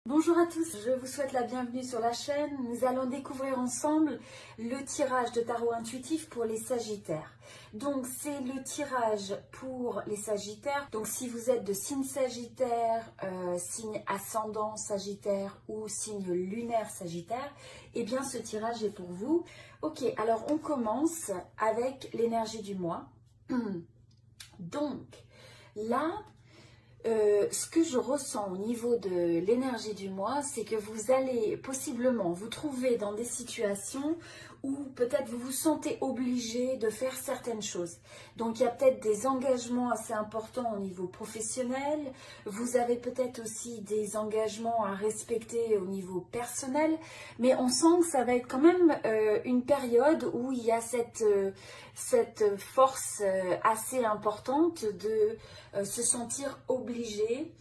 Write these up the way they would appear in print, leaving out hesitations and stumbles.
Bonjour à tous, je vous souhaite la bienvenue sur la chaîne. Nous allons découvrir ensemble le tirage de tarot intuitif pour les Sagittaires. Donc c'est le tirage pour les Sagittaires. Donc si vous êtes de signe Sagittaire, signe ascendant Sagittaire ou signe lunaire Sagittaire, eh bien ce tirage est pour vous. Ok, alors on commence avec l'énergie du mois. Donc là, ce que je ressens au niveau de l'énergie du mois, c'est que vous allez possiblement vous trouver dans des situations où peut-être vous vous sentez obligé de faire certaines choses. Donc il y a peut-être des engagements assez importants au niveau professionnel, vous avez peut-être aussi des engagements à respecter au niveau personnel, mais on sent que ça va être quand même une période où il y a cette force assez importante de se sentir obligé.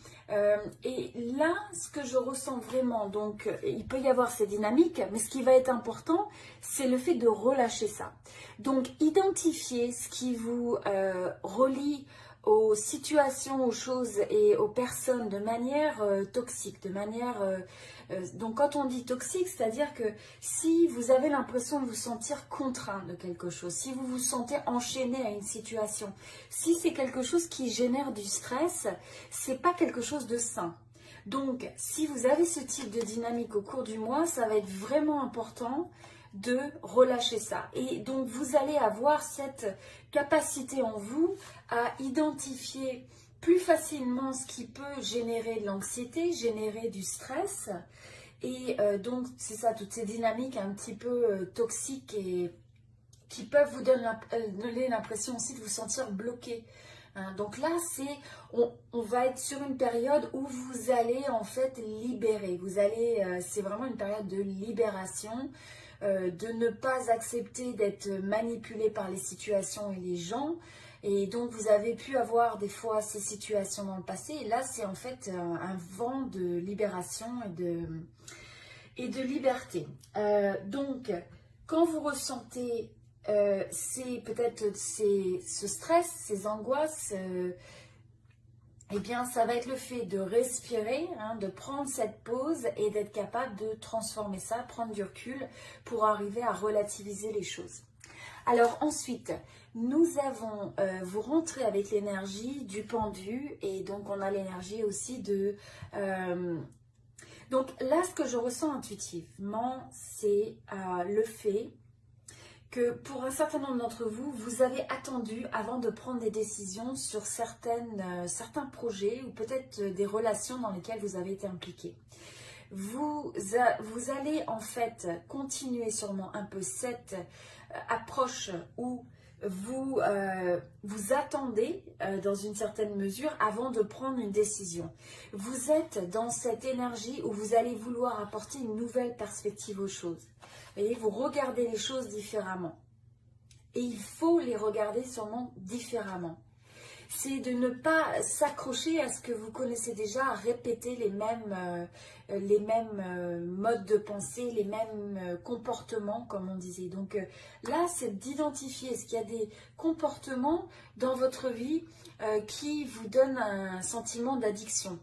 Et là, ce que je ressens vraiment, donc il peut y avoir ces dynamiques, mais ce qui va être important, c'est le fait de relâcher ça. Donc identifier ce qui vous relie aux situations, aux choses et aux personnes de manière toxique, de manière... donc quand on dit toxique, c'est-à-dire que si vous avez l'impression de vous sentir contraint de quelque chose, si vous vous sentez enchaîné à une situation, si c'est quelque chose qui génère du stress, c'est pas quelque chose de sain. Donc si vous avez ce type de dynamique au cours du mois, ça va être vraiment important de relâcher ça. Et donc vous allez avoir cette capacité en vous à identifier plus facilement ce qui peut générer de l'anxiété, générer du stress. Et donc c'est ça, toutes ces dynamiques un petit peu toxiques et qui peuvent vous donner l'impression aussi de vous sentir bloqué. Donc là, on va être sur une période où vous allez en fait libérer. C'est vraiment une période de libération, de ne pas accepter d'être manipulé par les situations et les gens. Et donc vous avez pu avoir des fois ces situations dans le passé. Et là, c'est en fait un vent de libération et de liberté. Donc, quand vous ressentez c'est peut-être ce stress, ces angoisses, eh bien ça va être le fait de respirer, de prendre cette pause et d'être capable de transformer ça, prendre du recul pour arriver à relativiser les choses. Alors ensuite, nous avons, vous rentrez avec l'énergie du pendu et donc on a l'énergie aussi de... donc là, ce que je ressens intuitivement, c'est le fait que pour un certain nombre d'entre vous, vous avez attendu avant de prendre des décisions sur certains projets ou peut-être des relations dans lesquelles vous avez été impliqué. Vous allez en fait continuer sûrement un peu cette approche où vous attendez dans une certaine mesure avant de prendre une décision. Vous êtes dans cette énergie où vous allez vouloir apporter une nouvelle perspective aux choses. Et vous regardez les choses différemment. Et il faut les regarder sûrement différemment. C'est de ne pas s'accrocher à ce que vous connaissez déjà, à répéter les mêmes modes de pensée, les mêmes comportements, comme on disait. Donc là, c'est d'identifier est-ce qu'il y a des comportements dans votre vie qui vous donnent un sentiment d'addiction.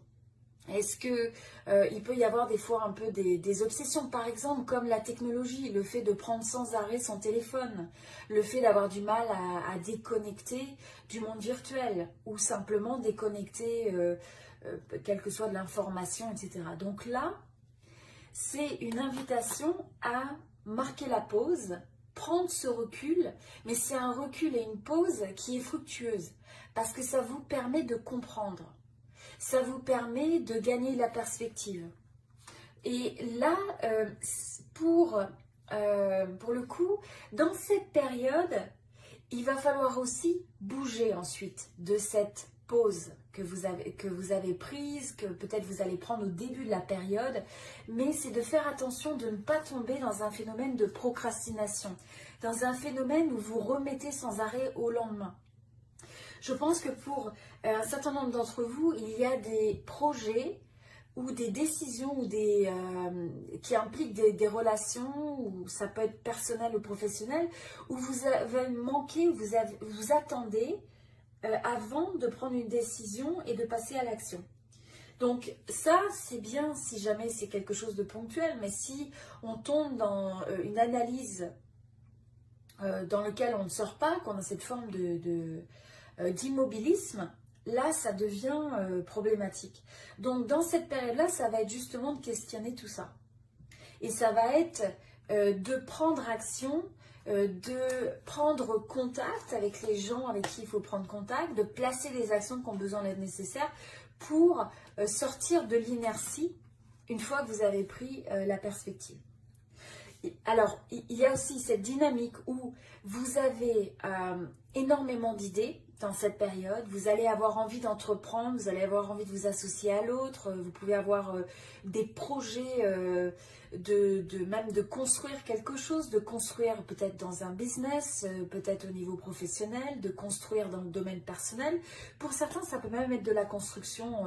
Est-ce que il peut y avoir des fois un peu des obsessions, par exemple, comme la technologie, le fait de prendre sans arrêt son téléphone, le fait d'avoir du mal à déconnecter du monde virtuel, ou simplement déconnecter quelle que soit de l'information, etc. Donc là, c'est une invitation à marquer la pause, prendre ce recul, mais c'est un recul et une pause qui est fructueuse, parce que ça vous permet de comprendre. Ça vous permet de gagner la perspective. Et là, pour le coup, dans cette période, il va falloir aussi bouger ensuite de cette pause que vous avez prise, que peut-être vous allez prendre au début de la période, mais c'est de faire attention de ne pas tomber dans un phénomène de procrastination, dans un phénomène où vous remettez sans arrêt au lendemain. Je pense que pour un certain nombre d'entre vous, il y a des projets ou des décisions ou qui impliquent des relations, ou ça peut être personnel ou professionnel, où vous avez manqué, vous attendez avant de prendre une décision et de passer à l'action. Donc ça, c'est bien si jamais c'est quelque chose de ponctuel, mais si on tombe dans une analyse dans laquelle on ne sort pas, qu'on a cette forme d'immobilisme, là, ça devient problématique. Donc dans cette période-là, ça va être justement de questionner tout ça. Et ça va être de prendre action, de prendre contact avec les gens avec qui il faut prendre contact, de placer les actions qui ont besoin d'être nécessaires pour sortir de l'inertie une fois que vous avez pris la perspective. Alors, il y a aussi cette dynamique où vous avez énormément d'idées dans cette période. Vous allez avoir envie d'entreprendre, vous allez avoir envie de vous associer à l'autre. Vous pouvez avoir des projets même de construire quelque chose, de construire peut-être dans un business, peut-être au niveau professionnel, de construire dans le domaine personnel. Pour certains, ça peut même être de la construction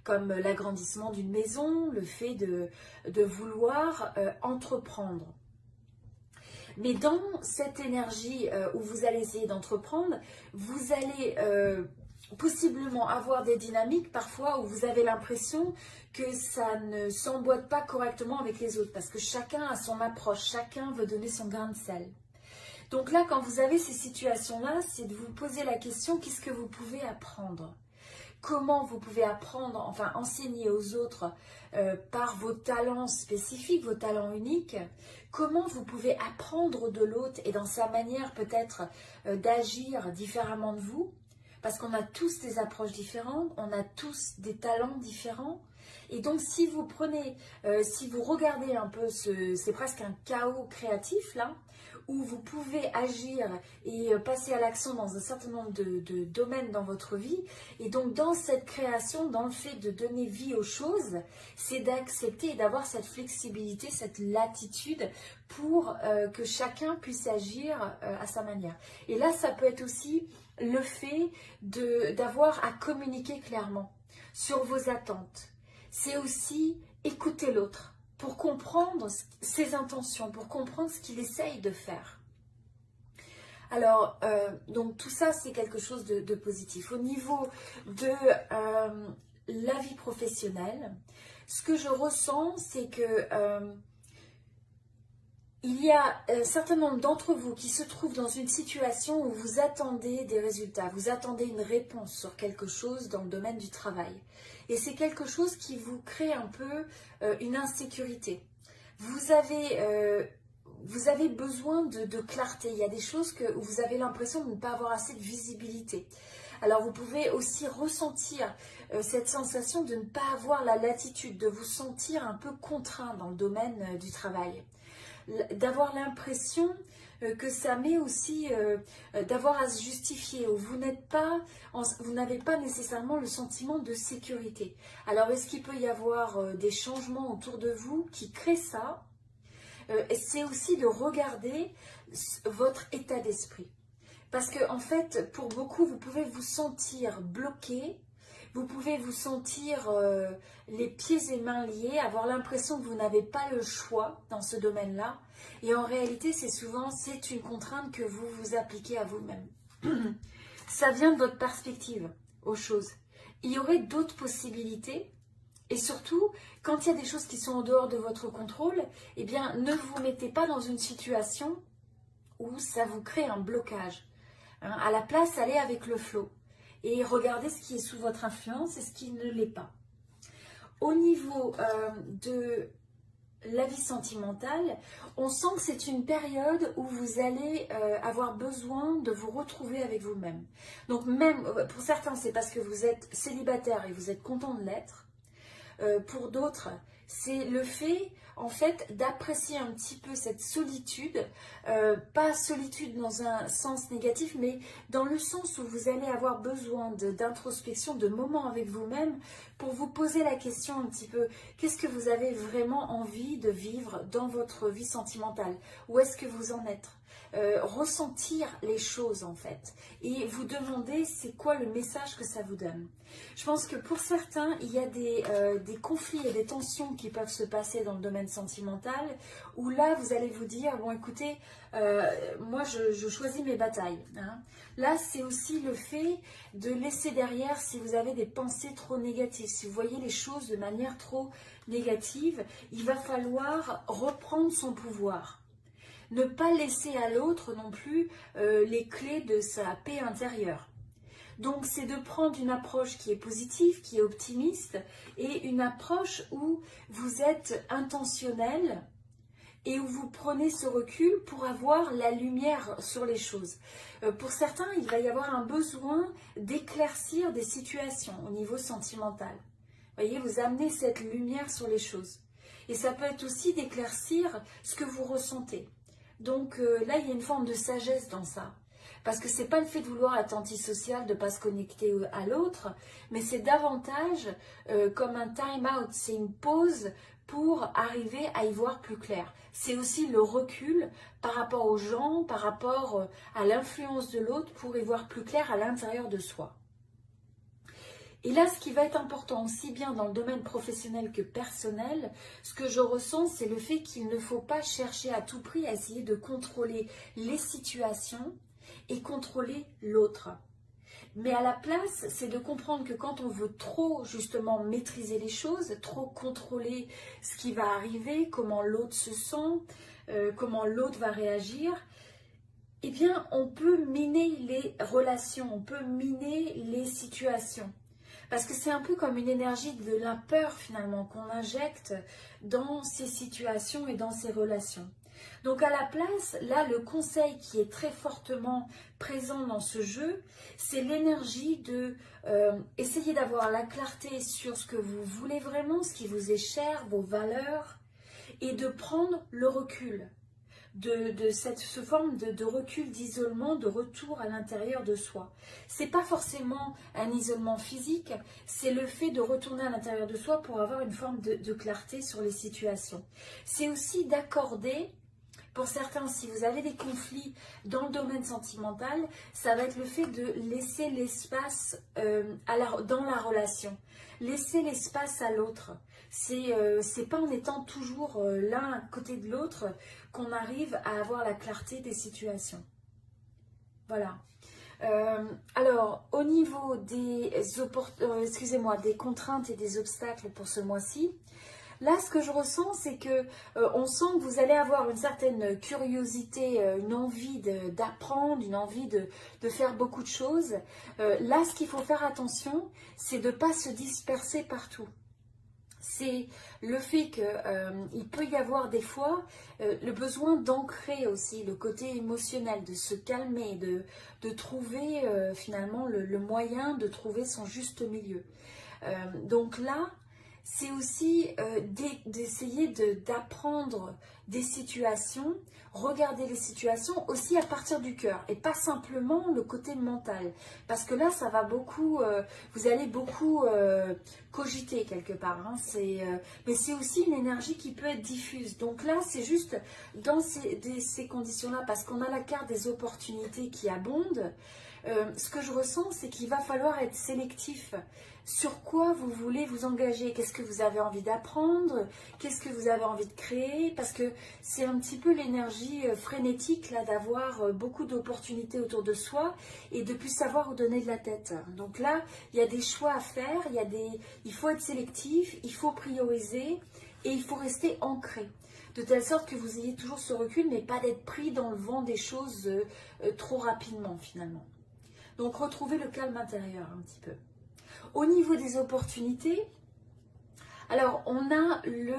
comme l'agrandissement d'une maison, le fait de vouloir entreprendre. Mais dans cette énergie où vous allez essayer d'entreprendre, vous allez possiblement avoir des dynamiques parfois où vous avez l'impression que ça ne s'emboîte pas correctement avec les autres parce que chacun a son approche, chacun veut donner son grain de sel. Donc là, quand vous avez ces situations-là, c'est de vous poser la question, qu'est-ce que vous pouvez apprendre ? Comment vous pouvez apprendre, enfin enseigner aux autres par vos talents spécifiques, vos talents uniques. Comment vous pouvez apprendre de l'autre et dans sa manière peut-être d'agir différemment de vous. Parce qu'on a tous des approches différentes, on a tous des talents différents. Et donc si vous prenez, si vous regardez un peu, c'est presque un chaos créatif là, où vous pouvez agir et passer à l'action dans un certain nombre de domaines dans votre vie. Et donc dans cette création, dans le fait de donner vie aux choses, c'est d'accepter et d'avoir cette flexibilité, cette latitude pour que chacun puisse agir à sa manière. Et là, ça peut être aussi le fait d'avoir à communiquer clairement sur vos attentes. C'est aussi écouter l'autre pour comprendre ses intentions, pour comprendre ce qu'il essaye de faire. Alors, donc tout ça, c'est quelque chose de positif. Au niveau de la vie professionnelle, ce que je ressens, c'est que il y a un certain nombre d'entre vous qui se trouvent dans une situation où vous attendez des résultats, vous attendez une réponse sur quelque chose dans le domaine du travail. Et c'est quelque chose qui vous crée un peu une insécurité. Vous avez besoin de clarté. Il y a des choses où vous avez l'impression de ne pas avoir assez de visibilité. Alors vous pouvez aussi ressentir cette sensation de ne pas avoir la latitude, de vous sentir un peu contraint dans le domaine du travail. D'avoir l'impression que ça met aussi d'avoir à se justifier, où vous n'avez pas nécessairement le sentiment de sécurité. Alors est-ce qu'il peut y avoir des changements autour de vous qui créent ça? C'est aussi de regarder votre état d'esprit. Parce que en fait, pour beaucoup, vous pouvez vous sentir bloqué. Vous pouvez vous sentir les pieds et mains liés, avoir l'impression que vous n'avez pas le choix dans ce domaine-là. Et en réalité, c'est une contrainte que vous vous appliquez à vous-même. Ça vient de votre perspective aux choses. Il y aurait d'autres possibilités. Et surtout, quand il y a des choses qui sont en dehors de votre contrôle, eh bien, ne vous mettez pas dans une situation où ça vous crée un blocage. À la place, allez avec le flot. Et regardez ce qui est sous votre influence et ce qui ne l'est pas. Au niveau de la vie sentimentale, on sent que c'est une période où vous allez avoir besoin de vous retrouver avec vous-même. Donc même, pour certains, c'est parce que vous êtes célibataire et vous êtes content de l'être. Pour d'autres, c'est le fait, en fait, d'apprécier un petit peu cette solitude, pas solitude dans un sens négatif, mais dans le sens où vous allez avoir besoin d'introspection, de moments avec vous-même, pour vous poser la question un petit peu, qu'est-ce que vous avez vraiment envie de vivre dans votre vie sentimentale? Où est-ce que vous en êtes? ressentir les choses en fait et vous demander c'est quoi le message que ça vous donne. Je pense que pour certains, il y a des conflits et des tensions qui peuvent se passer dans le domaine sentimental où là, vous allez vous dire, bon écoutez, moi je choisis mes batailles. Hein. Là, c'est aussi le fait de laisser derrière si vous avez des pensées trop négatives, si vous voyez les choses de manière trop négative, il va falloir reprendre son pouvoir. Ne pas laisser à l'autre non plus les clés de sa paix intérieure. Donc c'est de prendre une approche qui est positive, qui est optimiste et une approche où vous êtes intentionnel et où vous prenez ce recul pour avoir la lumière sur les choses. Pour certains, il va y avoir un besoin d'éclaircir des situations au niveau sentimental. Vous voyez, vous amenez cette lumière sur les choses. Et ça peut être aussi d'éclaircir ce que vous ressentez. Donc là, il y a une forme de sagesse dans ça. Parce que ce n'est pas le fait de vouloir être antisocial, de ne pas se connecter à l'autre, mais c'est davantage comme un time-out, c'est une pause pour arriver à y voir plus clair. C'est aussi le recul par rapport aux gens, par rapport à l'influence de l'autre pour y voir plus clair à l'intérieur de soi. Et là, ce qui va être important aussi bien dans le domaine professionnel que personnel, ce que je ressens, c'est le fait qu'il ne faut pas chercher à tout prix à essayer de contrôler les situations et contrôler l'autre. Mais à la place, c'est de comprendre que quand on veut trop justement maîtriser les choses, trop contrôler ce qui va arriver, comment l'autre se sent, comment l'autre va réagir, eh bien on peut miner les relations, on peut miner les situations. Parce que c'est un peu comme une énergie de la peur finalement qu'on injecte dans ces situations et dans ces relations. Donc à la place, là le conseil qui est très fortement présent dans ce jeu, c'est l'énergie de essayer d'avoir la clarté sur ce que vous voulez vraiment, ce qui vous est cher, vos valeurs, et de prendre le recul. De cette forme de recul, d'isolement, de retour à l'intérieur de soi. C'est pas forcément un isolement physique, c'est le fait de retourner à l'intérieur de soi pour avoir une forme de clarté sur les situations. C'est aussi d'accorder, pour certains, si vous avez des conflits dans le domaine sentimental, ça va être le fait de laisser l'espace dans la relation. Laisser l'espace à l'autre. C'est pas en étant toujours l'un à côté de l'autre qu'on arrive à avoir la clarté des situations. Voilà. Alors, au niveau des contraintes et des obstacles pour ce mois-ci, là, ce que je ressens, c'est que on sent que vous allez avoir une certaine curiosité, une envie d'apprendre, une envie de faire beaucoup de choses. Là, ce qu'il faut faire attention, c'est de ne pas se disperser partout. C'est le fait qu'il peut y avoir des fois le besoin d'ancrer aussi le côté émotionnel, de se calmer, de trouver finalement le moyen de trouver son juste milieu. Donc là, c'est aussi d'essayer d'apprendre des situations, regarder les situations aussi à partir du cœur et pas simplement le côté mental. Parce que là, ça va beaucoup, vous allez beaucoup cogiter quelque part. Hein, mais c'est aussi une énergie qui peut être diffuse. Donc là, c'est juste dans ces conditions-là, parce qu'on a la carte des opportunités qui abondent. Ce que je ressens, c'est qu'il va falloir être sélectif. Sur quoi vous voulez vous engager? Qu'est-ce que vous avez envie d'apprendre? Qu'est-ce que vous avez envie de créer? Parce que c'est un petit peu l'énergie frénétique là d'avoir beaucoup d'opportunités autour de soi et de plus savoir où donner de la tête. Donc là, il y a des choix à faire, il faut être sélectif, il faut prioriser et il faut rester ancré. De telle sorte que vous ayez toujours ce recul, mais pas d'être pris dans le vent des choses trop rapidement finalement. Donc retrouvez le calme intérieur un petit peu. Au niveau des opportunités, alors on a le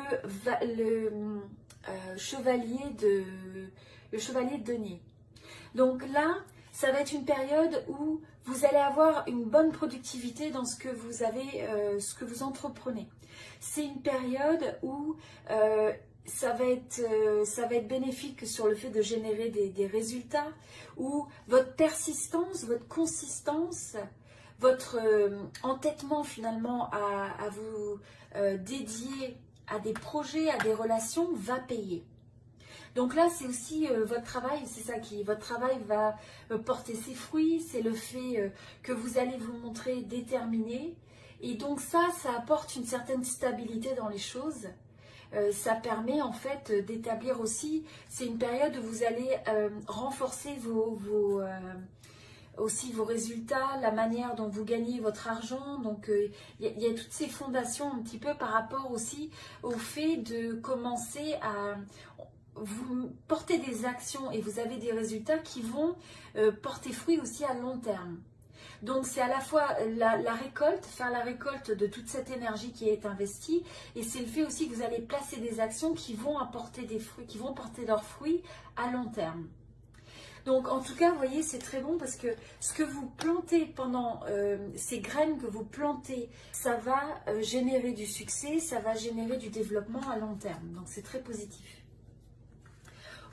chevalier de denier. Donc là, ça va être une période où vous allez avoir une bonne productivité dans ce que vous entreprenez. C'est une période où ça va être bénéfique sur le fait de générer des résultats, où votre persistance, votre consistance, votre entêtement finalement à vous dédier à des projets, à des relations va payer. Donc là, c'est aussi votre travail, c'est ça votre travail va porter ses fruits, c'est le fait que vous allez vous montrer déterminé. Et donc ça apporte une certaine stabilité dans les choses. Ça permet en fait d'établir aussi, c'est une période où vous allez renforcer aussi vos résultats, la manière dont vous gagnez votre argent. Donc il y a toutes ces fondations un petit peu par rapport aussi au fait de commencer à vous porter des actions et vous avez des résultats qui vont porter fruit aussi à long terme. Donc c'est à la fois la récolte, faire la récolte de toute cette énergie qui est investie, et c'est le fait aussi que vous allez placer des actions qui vont apporter des fruits, qui vont porter leurs fruits à long terme. Donc en tout cas, vous voyez, c'est très bon parce que ce que vous plantez pendant ces graines que vous plantez, ça va générer du succès, ça va générer du développement à long terme. Donc c'est très positif.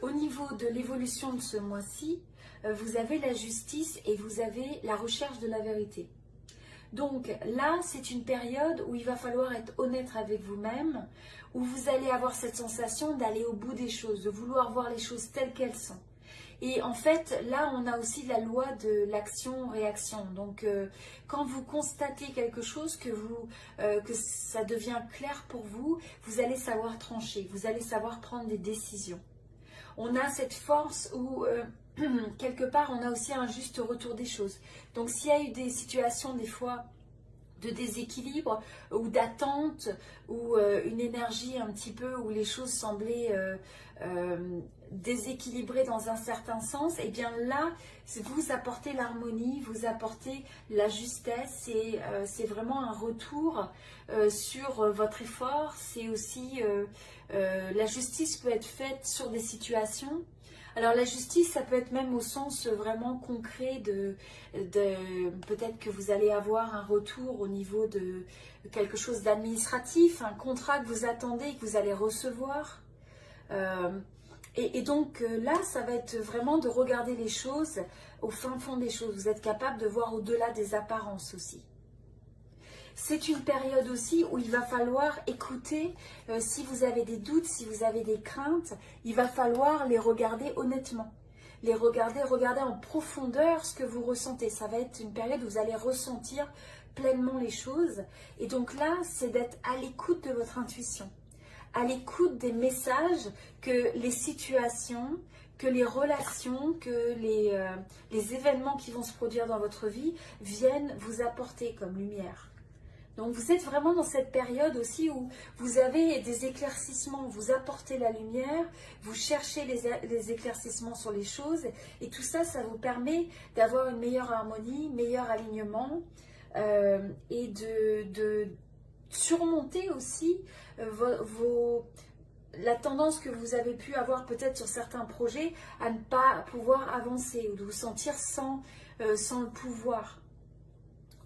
Au niveau de l'évolution de ce mois-ci, vous avez la justice et vous avez la recherche de la vérité. Donc là, c'est une période où il va falloir être honnête avec vous-même, où vous allez avoir cette sensation d'aller au bout des choses, de vouloir voir les choses telles qu'elles sont. Et en fait, là, on a aussi la loi de l'action-réaction. Donc, quand vous constatez quelque chose, que ça devient clair pour vous, vous allez savoir trancher, vous allez savoir prendre des décisions. On a cette force où, quelque part, on a aussi un juste retour des choses. Donc, s'il y a eu des situations, des fois, de déséquilibre ou d'attente ou une énergie un petit peu où les choses semblaient déséquilibrées dans un certain sens, et bien là, vous apportez l'harmonie, vous apportez la justesse, et c'est vraiment un retour sur votre effort. C'est aussi, la justice peut être faite sur des situations. Alors la justice, ça peut être même au sens vraiment concret de peut-être que vous allez avoir un retour au niveau de quelque chose d'administratif, un contrat que vous attendez et que vous allez recevoir. Et donc là, ça va être vraiment de regarder les choses au fin fond des choses. Vous êtes capable de voir au-delà des apparences aussi. C'est une période aussi où il va falloir écouter, si vous avez des doutes, si vous avez des craintes, il va falloir les regarder honnêtement. Les regarder en profondeur ce que vous ressentez. Ça va être une période où vous allez ressentir pleinement les choses. Et donc là, c'est d'être à l'écoute de votre intuition, à l'écoute des messages que les situations, que les relations, que les événements qui vont se produire dans votre vie viennent vous apporter comme lumière. Donc vous êtes vraiment dans cette période aussi où vous avez des éclaircissements, vous apportez la lumière, vous cherchez les éclaircissements sur les choses, et tout ça, ça vous permet d'avoir une meilleure harmonie, meilleur alignement, et de surmonter aussi la tendance que vous avez pu avoir peut-être sur certains projets à ne pas pouvoir avancer ou de vous sentir sans le pouvoir.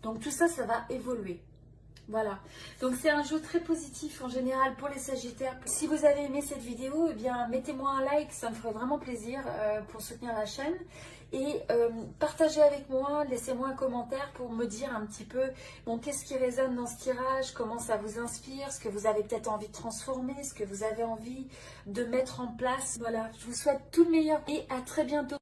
Donc tout ça, ça va évoluer. Voilà, donc c'est un jeu très positif en général pour les Sagittaires. Si vous avez aimé cette vidéo, eh bien mettez-moi un like, ça me ferait vraiment plaisir pour soutenir la chaîne. Et partagez avec moi, laissez-moi un commentaire pour me dire un petit peu bon, qu'est-ce qui résonne dans ce tirage, comment ça vous inspire, ce que vous avez peut-être envie de transformer, ce que vous avez envie de mettre en place. Voilà, je vous souhaite tout le meilleur et à très bientôt.